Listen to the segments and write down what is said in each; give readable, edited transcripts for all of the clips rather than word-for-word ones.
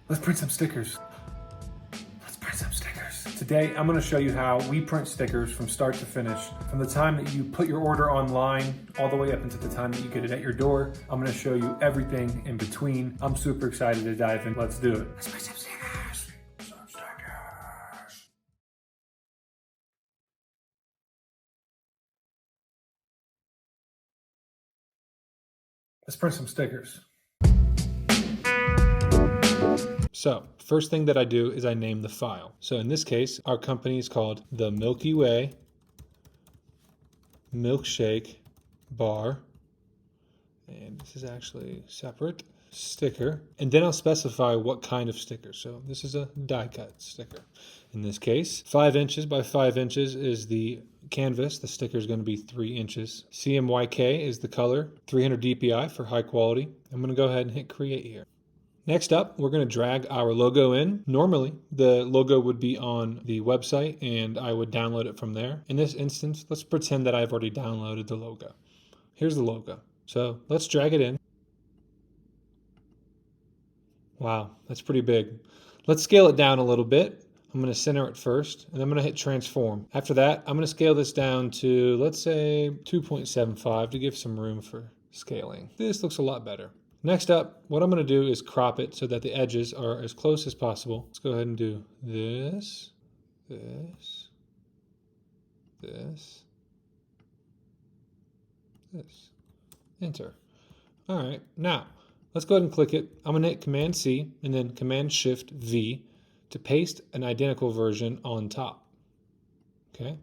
Let's print some stickers. Let's print some stickers. Today, I'm gonna show you how we print stickers from start to finish. From the time that you put your order online, all the way up until the time that you get it at your door. I'm gonna show you everything in between. I'm super excited to dive in. Let's do it. Let's print some stickers. Some stickers. Let's print some stickers. So, first thing that I do is I name the file. So in this case, our company is called the Milky Way Milkshake Bar. And this is actually separate. Sticker. And then I'll specify what kind of sticker. So this is a die cut sticker. In this case, 5 inches by 5 inches is the canvas. The sticker is going to be 3 inches. CMYK is the color. 300 DPI for high quality. I'm going to go ahead and hit create here. Next up, we're going to drag our logo in. Normally, the logo would be on the website and I would download it from there. In this instance, let's pretend that I've already downloaded the logo. Here's the logo. So let's drag it in. Wow, that's pretty big. Let's scale it down a little bit. I'm going to center it first, and I'm going to hit transform. After that, I'm going to scale this down to, let's say, 2.75 to give some room for scaling. This looks a lot better. Next up, what I'm going to do is crop it so that the edges are as close as possible. Let's go ahead and do this, this, this, this. Enter. All right, now let's go ahead and click it. I'm going to hit Command C and then Command Shift V to paste an identical version on top. Okay.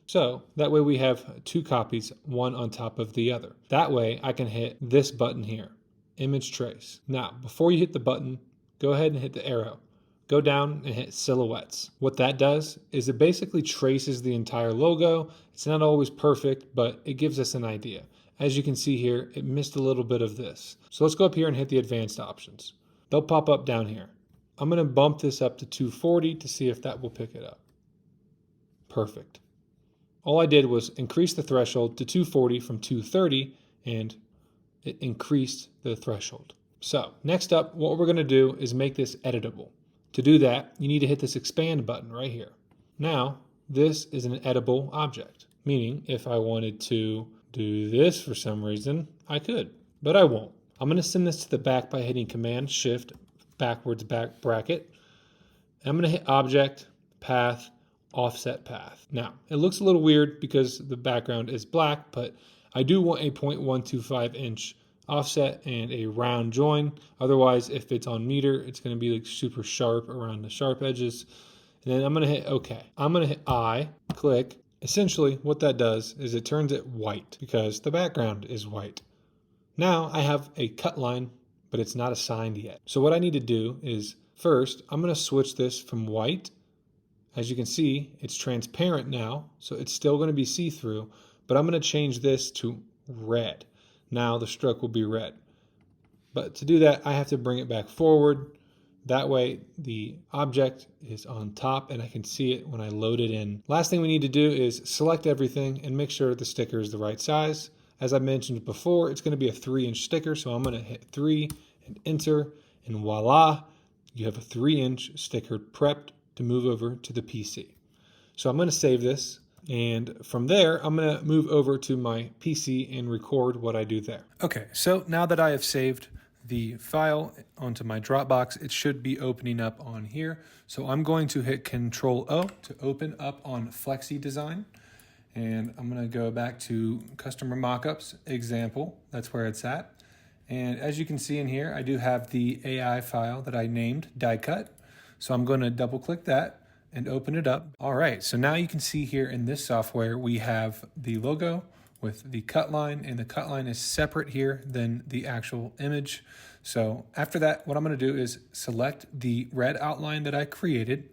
So that way we have 2 copies, one on top of the other. That way I can hit this button here. Image trace. Now, before you hit the button, go ahead and hit the arrow. Go down and hit silhouettes. What that does is it basically traces the entire logo. It's not always perfect, but it gives us an idea. As you can see here, it missed a little bit of this. So let's go up here and hit the advanced options. They'll pop up down here. I'm going to bump this up to 240 to see if that will pick it up. Perfect. All I did was increase the threshold to 240 from 230 and it increased the threshold. So next up, what we're going to do is make this editable. To do that, you need to hit this expand button right here. Now, this is an editable object, meaning if I wanted to do this for some reason, I could, but I won't. I'm going to send this to the back by hitting Command Shift backwards back bracket. I'm going to hit Object, Path, Offset Path. Now, it looks a little weird because the background is black, but I do want a 0.125 inch offset and a round join. Otherwise, if it's on meter, it's going to be like super sharp around the sharp edges. And then I'm going to hit OK. I'm going to hit I, click. Essentially, what that does is it turns it white because the background is white. Now I have a cut line, but it's not assigned yet. So what I need to do is first, I'm going to switch this from white. As you can see, it's transparent now, so it's still going to be see-through. But I'm going to change this to red. Now the stroke will be red. But to do that, I have to bring it back forward. That way the object is on top and I can see it when I load it in. Last thing we need to do is select everything and make sure the sticker is the right size. As I mentioned before, it's going to be a 3-inch sticker. So I'm going to hit 3 and enter. And voila, you have a 3-inch sticker prepped to move over to the PC. So I'm going to save this. And from there, I'm going to move over to my PC and record what I do there. Okay, so now that I have saved the file onto my Dropbox, it should be opening up on here. So I'm going to hit Control-O to open up on Flexi Design. And I'm going to go back to Customer Mockups example. That's where it's at. And as you can see in here, I do have the AI file that I named Die Cut. So I'm going to double click that and open it up. All right, so now you can see here in this software, we have the logo with the cut line, and the cut line is separate here than the actual image. So after that, what I'm gonna do is select the red outline that I created,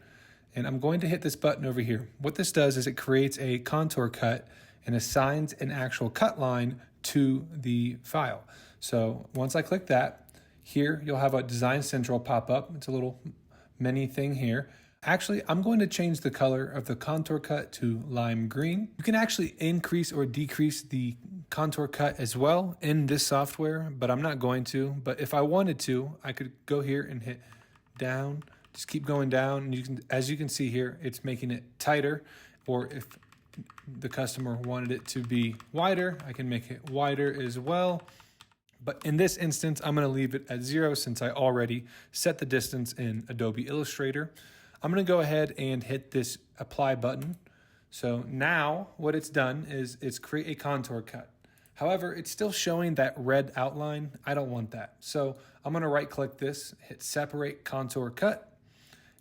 and I'm going to hit this button over here. What this does is it creates a contour cut and assigns an actual cut line to the file. So once I click that, here you'll have a Design Central pop up. It's a little mini thing here. Actually, I'm going to change the color of the contour cut to lime green. You can actually increase or decrease the contour cut as well in this software, but I'm not going to. But if I wanted to, I could go here and hit down. Just keep going down, and as you can see here, it's making it tighter. Or if the customer wanted it to be wider, I can make it wider as well. But in this instance, I'm going to leave it at 0 since I already set the distance in Adobe Illustrator. I'm going to go ahead and hit this apply button. So now what it's done is it's create a contour cut. However, it's still showing that red outline. I don't want that. So I'm going to right click this, hit separate contour cut.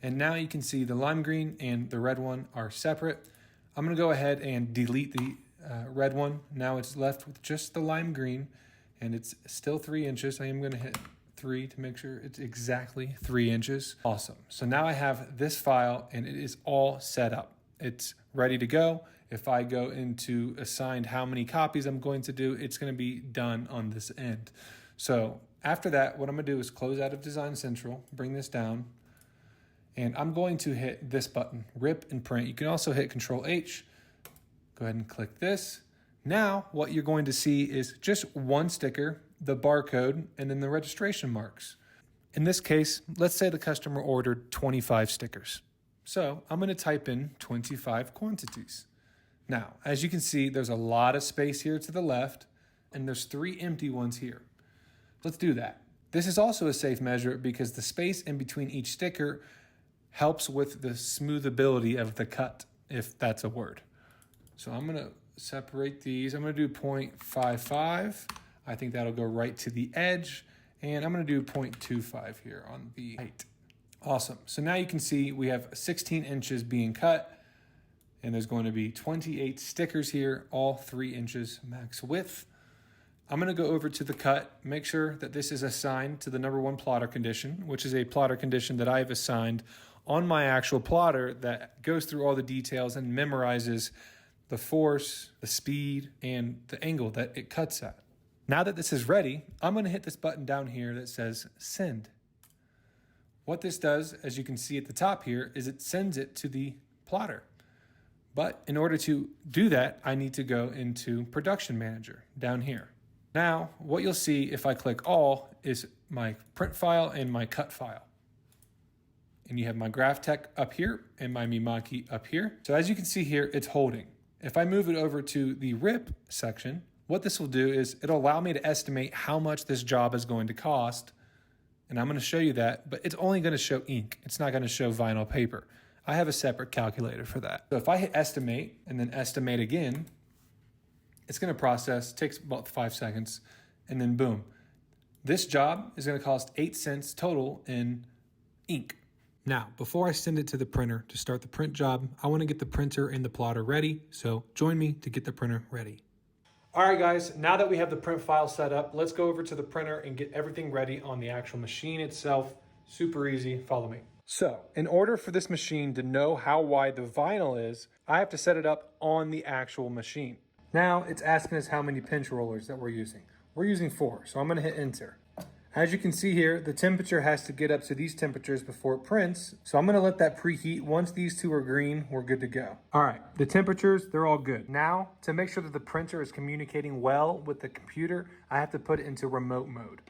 And now you can see the lime green and the red one are separate. I'm going to go ahead and delete the red one. Now it's left with just the lime green, and it's still 3 inches. I am going to hit 3 to make sure it's exactly 3 inches. Awesome. So now I have this file, and it is all set up. It's ready to go. If I go into assigned how many copies I'm going to do, it's going to be done on this end. So after that, what I'm going to do is close out of Design Central, bring this down, and I'm going to hit this button, rip and print. You can also hit Control H. Go ahead and click this. Now what you're going to see is just one sticker, the barcode, and then the registration marks. In this case, let's say the customer ordered 25 stickers. So I'm going to type in 25 quantities. Now, as you can see, there's a lot of space here to the left, and there's 3 empty ones here. Let's do that. This is also a safe measure because the space in between each sticker helps with the smoothability of the cut, if that's a word. So I'm going to separate these. I'm going to do 0.55. I think that'll go right to the edge. And I'm going to do 0.25 here on the height. Awesome. So now you can see we have 16 inches being cut, and there's going to be 28 stickers here, all 3 inches max width. I'm going to go over to the cut, make sure that this is assigned to the number 1 plotter condition, which is a plotter condition that I've assigned on my actual plotter that goes through all the details and memorizes the force, the speed, and the angle that it cuts at. Now that this is ready, I'm going to hit this button down here that says send. What this does, as you can see at the top here, is it sends it to the plotter. But in order to do that, I need to go into Production Manager down here. Now, what you'll see if I click all is my print file and my cut file. And you have my GraphTech up here and my Mimaki up here. So as you can see here, it's holding. If I move it over to the RIP section, what this will do is it'll allow me to estimate how much this job is going to cost. And I'm going to show you that, but it's only going to show ink. It's not going to show vinyl paper. I have a separate calculator for that. So if I hit estimate and then estimate again, it's going to process, takes about 5 seconds, and then boom. This job is going to cost 8 cents total in ink. Now, before I send it to the printer to start the print job, I want to get the printer and the plotter ready, so join me to get the printer ready. All right, guys, now that we have the print file set up, let's go over to the printer and get everything ready on the actual machine itself. Super easy, follow me. So, in order for this machine to know how wide the vinyl is, I have to set it up on the actual machine. Now, it's asking us how many pinch rollers that we're using. We're using 4, so I'm going to hit enter. As you can see here, the temperature has to get up to these temperatures before it prints. So I'm gonna let that preheat. Once these 2 are green, we're good to go. All right, the temperatures, they're all good. Now, to make sure that the printer is communicating well with the computer, I have to put it into remote mode.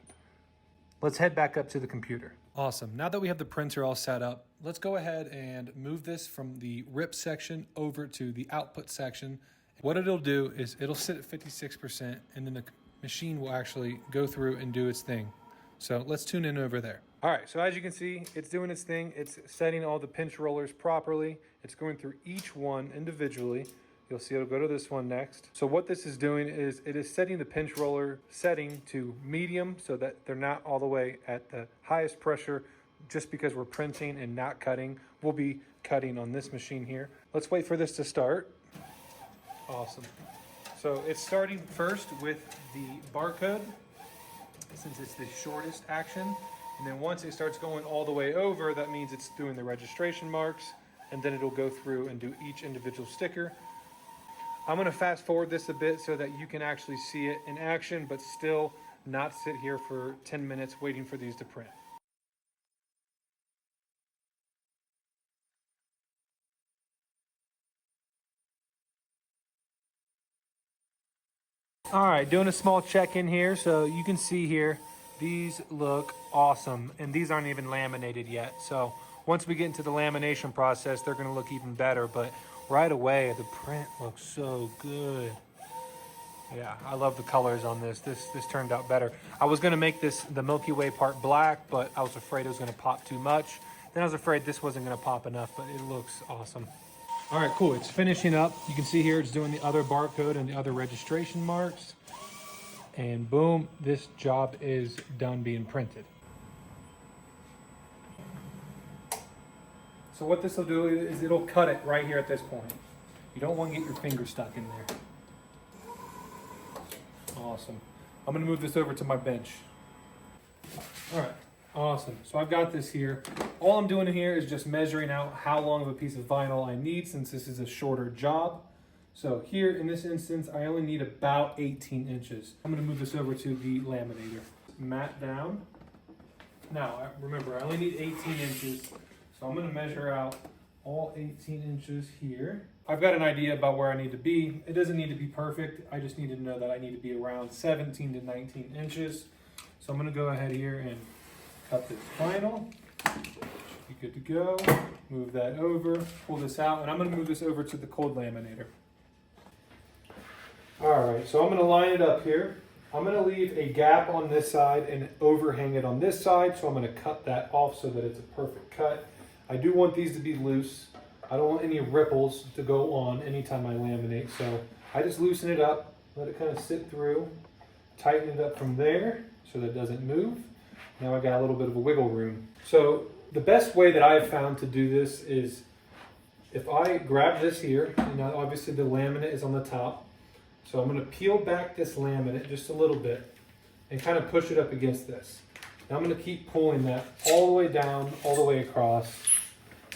Let's head back up to the computer. Awesome, now that we have the printer all set up, let's go ahead and move this from the RIP section over to the output section. What it'll do is it'll sit at 56%, and then the machine will actually go through and do its thing. So let's tune in over there. All right, so as you can see, it's doing its thing. It's setting all the pinch rollers properly. It's going through each one individually. You'll see it'll go to this one next. So what this is doing is it is setting the pinch roller setting to medium so that they're not all the way at the highest pressure just because we're printing and not cutting. We'll be cutting on this machine here. Let's wait for this to start. Awesome. So it's starting first with the barcode, since it's the shortest action. And then once it starts going all the way over, that means it's doing the registration marks, and then it'll go through and do each individual sticker. I'm gonna fast forward this a bit so that you can actually see it in action, but still not sit here for 10 minutes waiting for these to print. All right, doing a small check in here. So you can see here, These look awesome, and these aren't even laminated yet. So once we get into the lamination process, they're gonna look even better, but right away, the print looks so good. Yeah, I love the colors on this. This turned out better. I was gonna make this the Milky Way part black, but I was afraid it was gonna pop too much. Then I was afraid this wasn't gonna pop enough, but it looks awesome. All right, cool, it's finishing up. You can see here it's doing the other barcode and the other registration marks. And boom, this job is done being printed. So what this will do is it'll cut it right here at this point. You don't want to get your finger stuck in there. Awesome. I'm gonna move this over to my bench. All right, awesome. So I've got this here. All I'm doing here is just measuring out how long of a piece of vinyl I need since this is a shorter job. So here in this instance, I only need about 18 inches. I'm gonna move this over to the laminator. Mat down. Now, remember, I only need 18 inches. So I'm gonna measure out all 18 inches here. I've got an idea about where I need to be. It doesn't need to be perfect. I just need to know that I need to be around 17 to 19 inches. So I'm gonna go ahead here and cut this vinyl. Should be good to go. Move that over, pull this out, and I'm gonna move this over to the cold laminator. All right, so I'm gonna line it up here. I'm gonna leave a gap on this side and overhang it on this side. So I'm gonna cut that off so that it's a perfect cut. I do want these to be loose. I don't want any ripples to go on anytime I laminate. So I just loosen it up, let it kind of sit through, tighten it up from there so that it doesn't move. Now I got a little bit of a wiggle room. So the best way that I've found to do this is if I grab this here, and now obviously the laminate is on the top. So I'm gonna peel back this laminate just a little bit and kind of push it up against this. Now I'm gonna keep pulling that all the way down, all the way across.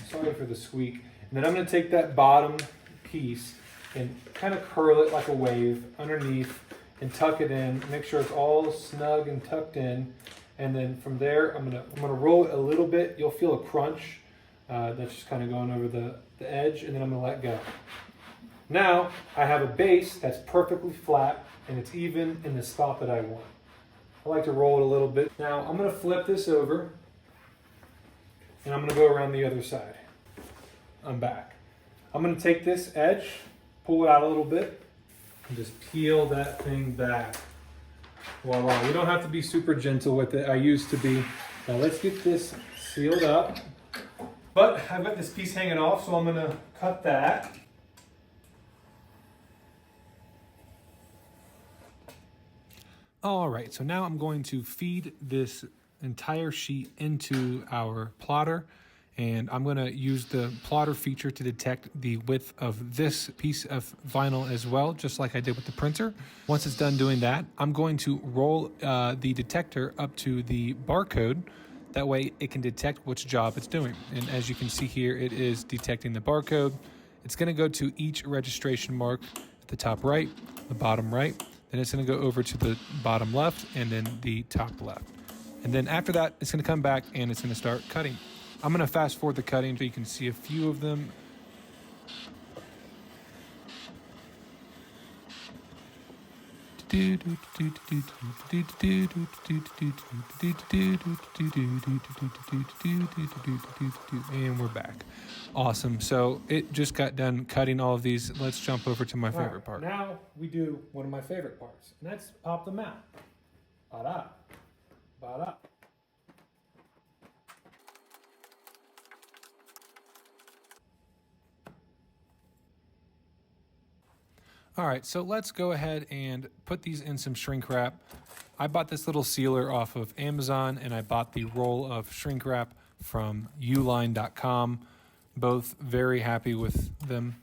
Sorry for the squeak. And then I'm gonna take that bottom piece and kind of curl it like a wave underneath and tuck it in. Make sure it's all snug and tucked in. And then from there, I'm gonna roll it a little bit. You'll feel a crunch that's just kind of going over the edge, and then I'm gonna let go. Now I have a base that's perfectly flat and it's even in the spot that I want. I like to roll it a little bit. Now I'm gonna flip this over and I'm gonna go around the other side. I'm back. I'm gonna take this edge, pull it out a little bit, and just peel that thing back. Voila, you don't have to be super gentle with it. I used to be. Now let's get this sealed up. But I've got this piece hanging off, so I'm gonna cut that. All right, so now I'm going to feed this entire sheet into our plotter, and I'm gonna use the plotter feature to detect the width of this piece of vinyl as well, just like I did with the printer. Once it's done doing that, I'm going to roll the detector up to the barcode. That way it can detect which job it's doing. And as you can see here, it is detecting the barcode. It's gonna go to each registration mark at the top right, the bottom right, then it's gonna go over to the bottom left and then the top left. And then after that, it's gonna come back and it's gonna start cutting. I'm gonna fast forward the cutting so you can see a few of them. And we're back. Awesome. So it just got done cutting all of these. Let's jump over to my favorite part. Now we do one of my favorite parts, and that's pop them out. Ba-da. Ba-da. All right, so let's go ahead and put these in some shrink wrap. I bought this little sealer off of Amazon, and I bought the roll of shrink wrap from uline.com. Both very happy with them,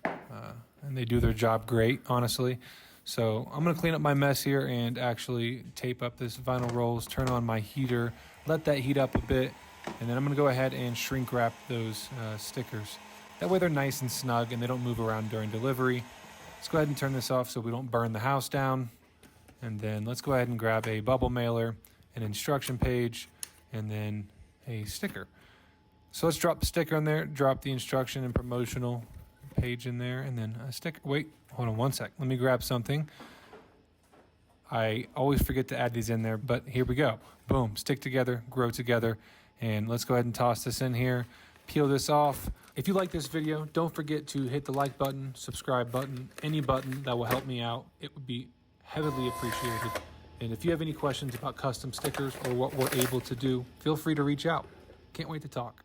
and they do their job great, honestly. So I'm gonna clean up my mess here and actually tape up this vinyl rolls, turn on my heater, let that heat up a bit, and then I'm gonna go ahead and shrink wrap those stickers. That way they're nice and snug and they don't move around during delivery. Let's go ahead and turn this off so we don't burn the house down. And then let's go ahead and grab a bubble mailer, an instruction page, and then a sticker. So let's drop the sticker in there, drop the instruction and promotional page in there, and then a sticker. Wait, hold on one sec. Let me grab something. I always forget to add these in there, but here we go. Boom, stick together, grow together. And let's go ahead and toss this in here, peel this off. If you like this video, don't forget to hit the like button, subscribe button, any button that will help me out. It would be heavily appreciated. And if you have any questions about custom stickers or what we're able to do, feel free to reach out. Can't wait to talk.